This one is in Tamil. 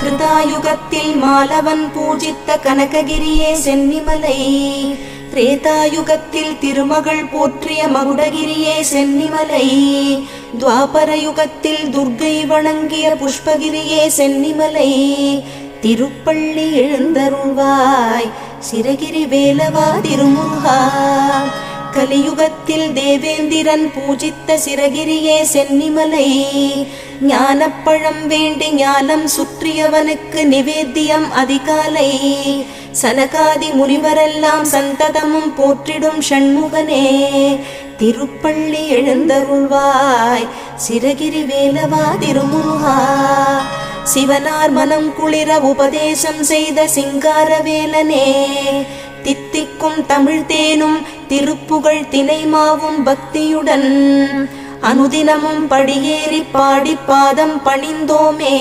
கிருதாயுகத்தில் மாலவன் பூஜித்த கனககிரியே சென்னிமலை, திரேதாயுகத்தில் திருமகள் போற்றிய மகுடகிரியே சென்னிமலை, துவாபர யுகத்தில் துர்க்கை வணங்கிய புஷ்பகிரியே சென்னிமலை, திருப்பள்ளி எழுந்தருள்வாய் சிரகிரி வேலவா திருமுருகா, கலியுகத்தில் தேவேந்திரன் பூஜித்த சிரகிரியே சென்னிமலை, ஞானப்பழம் வேண்டி ஞானம் சுற்றியவனுக்கு நிவேத்தியம் அதிகாலை, சனகாதி முனிவரெல்லாம் சந்ததமும் போற்றிடும் ஷண்முகனே, திருப்பள்ளி எழுந்தருள்வாய் சிரகிரி வேலவா திருமுருகா, சிவனார் மனம் குளிர உபதேசம் செய்த சிங்காரவேலனே, தித்திக்கும் தமிழ் தேனும் திருப்புகழ் தினைமாவும் பக்தியுடன் அனுதினமும் படியேறி பாடி பாதம் பணிந்தோமே,